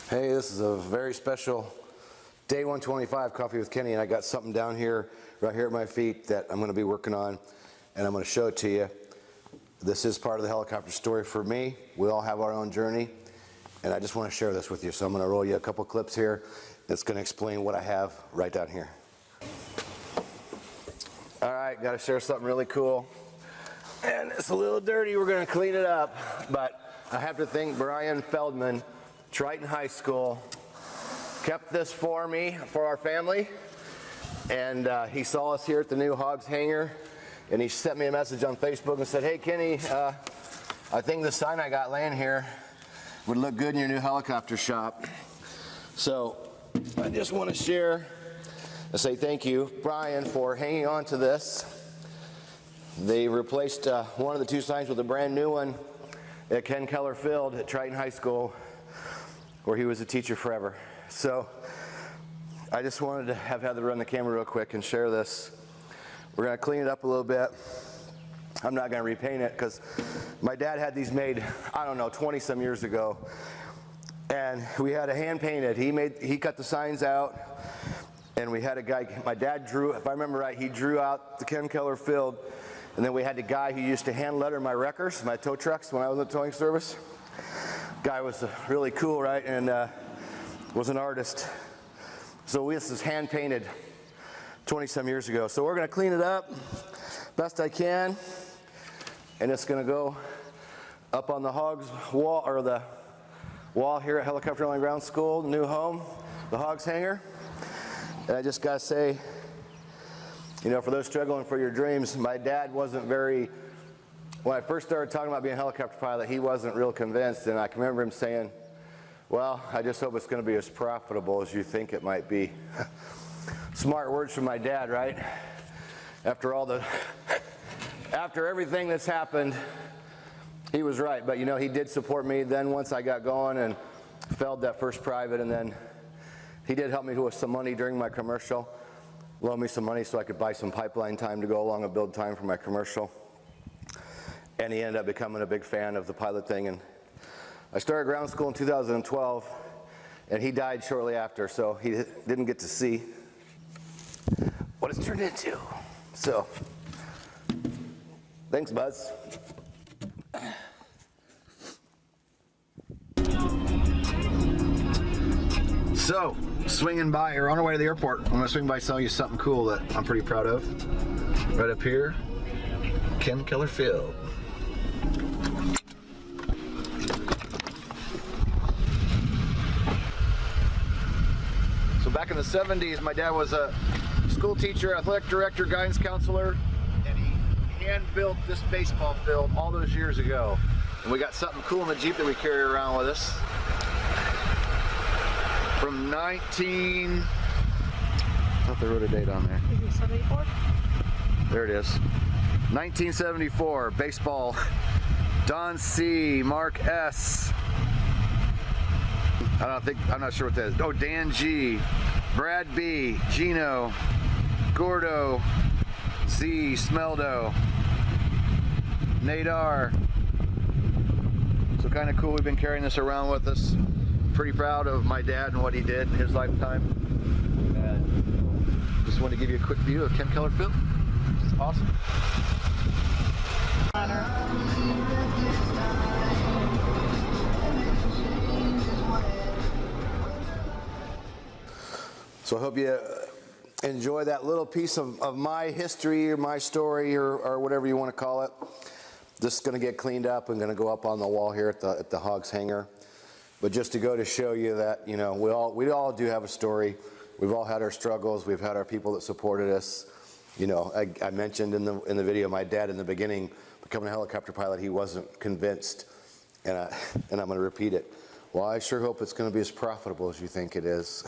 Hey, this is a very special day 125 Coffee with Kenny, and I got something down here, right here at my feet that I'm going to be working on, and I'm going to show it to you. This is part of the helicopter story for me. We all have our own journey, and I just want to share this with you. So I'm going to roll you a couple clips here that's going to explain what I have right down here. All right, got to share something really cool. And it's a little dirty. We're going to clean it up, but I have to thank Brian Feldman, Triton High School, kept this for me, for our family, and he saw us here at the new HOGS Hangar, and he sent me a message on Facebook and said, hey Kenny, I think the sign I got laying here would look good in your new helicopter shop. So I just want to share and say thank you, Brian, for hanging on to this. They replaced one of the two signs with a brand new one at Ken Keller Field at Triton High School, where he was a teacher forever. So I just wanted to have Heather run the camera real quick and share this. We're going to clean it up a little bit. I'm not going to repaint it because my dad had these made, I don't know, 20 some years ago, and we had a hand painted. He cut the signs out, and we had a guy, my dad drew, if I remember right, he drew out the Ken Keller Field, and then we had the guy who used to hand letter my wreckers, my tow trucks when I was in the towing service. Guy was really cool, right, and was an artist. So this is hand painted 20 some years ago. So we're going to clean it up best I can, and it's going to go up on the HOGS wall, or the wall here at Helicopter Airline Ground School, new home, the HOGS Hangar. And I just got to say, you know, for those struggling for your dreams, my dad wasn't very, when I first started talking about being a helicopter pilot, he wasn't real convinced, and I can remember him saying, well, I just hope it's going to be as profitable as you think it might be. Smart words from my dad, right? After everything that's happened, he was right. But you know, he did support me then once I got going and failed that first private, and then he did help me with some money during my commercial, loaned me some money so I could buy some pipeline time to go along and build time for my commercial. And he ended up becoming a big fan of the pilot thing. And I started ground school in 2012, and he died shortly after, so he didn't get to see what it's turned into. So, thanks, Buzz. So, swinging by, or on our way to the airport, I'm going to swing by and tell you something cool that I'm pretty proud of. Right up here, Ken Keller Field. So back in the 70s, my dad was a school teacher, athletic director, guidance counselor, and he hand-built this baseball field all those years ago. And we got something cool in the Jeep that we carry around with us. From I thought they wrote a date on there. 74? There it is. 1974, baseball. Don C, Mark S. I'm not sure what that is. Oh, Dan G, Brad B, Gino, Gordo, Z, Smeldo, Nadar. So kind of cool, we've been carrying this around with us. Pretty proud of my dad and what he did in his lifetime. And just wanted to give you a quick view of Ken Keller Field. It's awesome. So I hope you enjoy that little piece of my history or my story or whatever you want to call it. This is going to get cleaned up and going to go up on the wall here at the HOGS Hangar. But just to go to show you that, you know, we all do have a story. We've all had our struggles. We've had our people that supported us. You know, I mentioned in the video, my dad in the beginning, becoming a helicopter pilot, he wasn't convinced, and I'm going to repeat it. Well, I sure hope it's going to be as profitable as you think it is.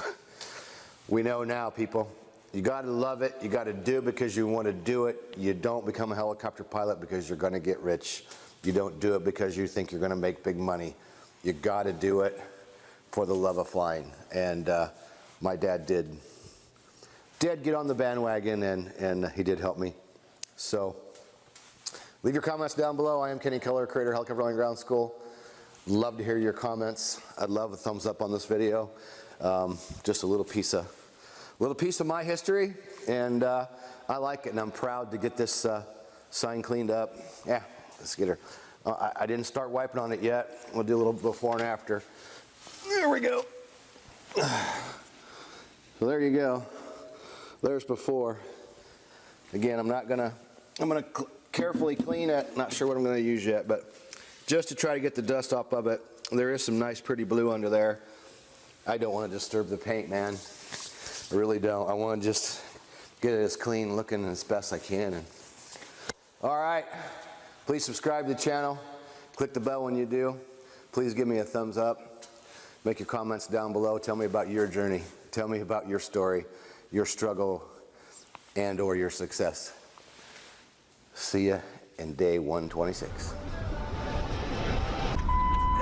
We know now, people, you got to love it. You got to do it because you want to do it. You don't become a helicopter pilot because you're going to get rich. You don't do it because you think you're going to make big money. You got to do it for the love of flying. And my dad did get on the bandwagon, and he did help me. So leave your comments down below. I am Kenny Keller, creator of Helicopter Airline Ground School. Love to hear your comments. I'd love a thumbs up on this video. Just a little piece of my history, and I like it, and I'm proud to get this sign cleaned up. Yeah, let's get her. I didn't start wiping on it yet. We'll do a little before and after. There we go. So there you go. There's before. Again, I'm gonna carefully clean it. Not sure what I'm gonna use yet, but just to try to get the dust off of it. There is some nice pretty blue under there. I don't want to disturb the paint, man. I really don't. I want to just get it as clean looking as best I can. And all right, please subscribe to the channel. Click the bell when you do. Please give me a thumbs up. Make your comments down below. Tell me about your journey. Tell me about your story, your struggle, and or your success. See ya in day 126.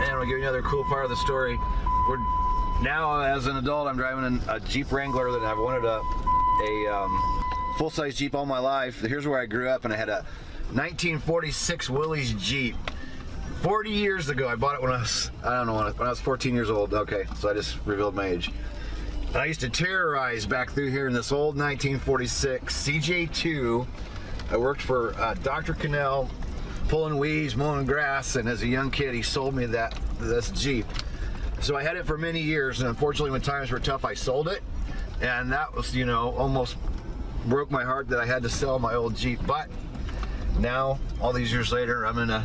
And I'll give you another cool part of the story. Now, as an adult, I'm driving a Jeep Wrangler that I've wanted a full-size Jeep all my life. Here's where I grew up, and I had a 1946 Willys Jeep. 40 years ago, I bought it when I was 14 years old. Okay, so I just revealed my age. And I used to terrorize back through here in this old 1946 CJ2. I worked for Dr. Cannell, pulling weeds, mowing grass, and as a young kid, he sold me this Jeep. So I had it for many years, and unfortunately when times were tough, I sold it. And that was, you know, almost broke my heart that I had to sell my old Jeep. But now, all these years later, I'm in a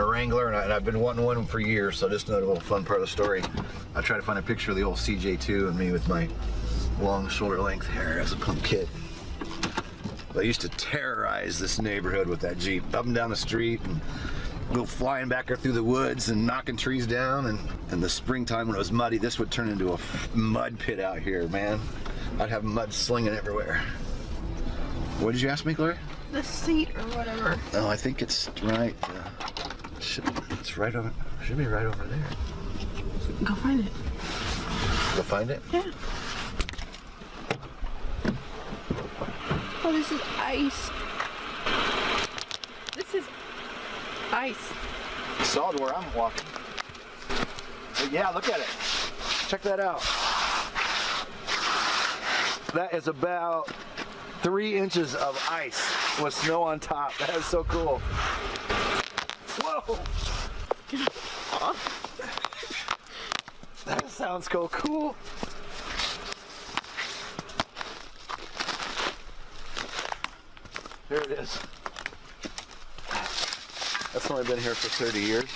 Wrangler, and I've been wanting one for years, so just another little fun part of the story. I try to find a picture of the old CJ2 and me with my long shoulder length hair as a punk kid. I used to terrorize this neighborhood with that Jeep, up and down the street, and go flying back there through the woods and knocking trees down. And in the springtime when it was muddy, this would turn into a mud pit out here, man. I'd have mud slinging everywhere. What did you ask me, Gloria? The seat or whatever. Oh, I think it's right. It's right over. Should be right over there. Go find it. Go find it? Yeah. Oh, this is ice. This is ice. Solid where I'm walking. But yeah, look at it. Check that out. That is about 3 inches of ice with snow on top. That is so cool. Whoa! That sounds so cool. There it is. That's only been here for 30 years.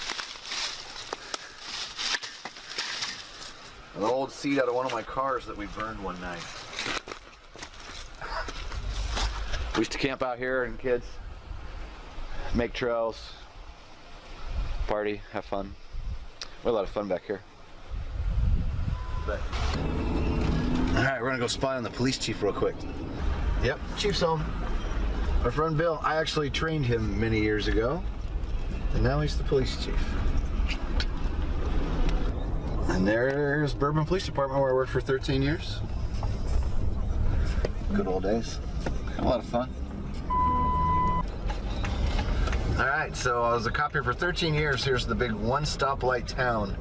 An old seat out of one of my cars that we burned one night. We used to camp out here, and kids make trails, party, have fun. We had a lot of fun back here. But, all right, we're gonna go spy on the police chief real quick. Yep, chief's home. Our friend Bill, I actually trained him many years ago, and now he's the police chief. And there's Bourbon Police Department, where I worked for 13 years. Good old days. Had a lot of fun. All right, so I was a cop here for 13 years. Here's the big one-stoplight town.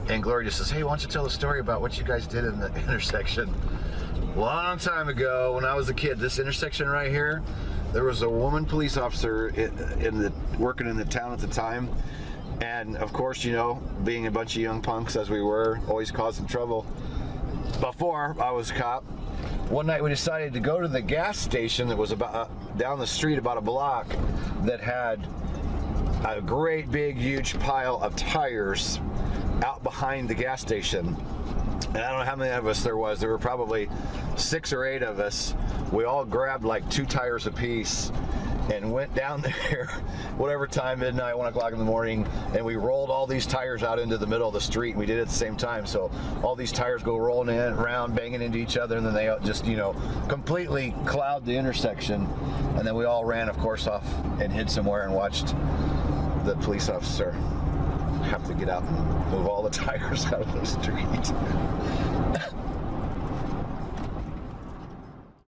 And Gloria just says, hey, why don't you tell a story about what you guys did in the intersection? Long time ago, when I was a kid, this intersection right here, there was a woman police officer working in the town at the time. And of course, you know, being a bunch of young punks as we were, always causing trouble. Before I was a cop, one night we decided to go to the gas station that was about down the street about a block that had a great big huge pile of tires out behind the gas station. And I don't know how many of us there was. There were probably 6 or 8 of us. We all grabbed like 2 tires apiece and went down there, whatever time, midnight, 1 o'clock in the morning, and we rolled all these tires out into the middle of the street. We did it at the same time, so all these tires go rolling in, around, banging into each other, and then they just, you know, completely cloud the intersection. And then we all ran, of course, off and hid somewhere and watched the police officer have to get out and move all the tires out of the street.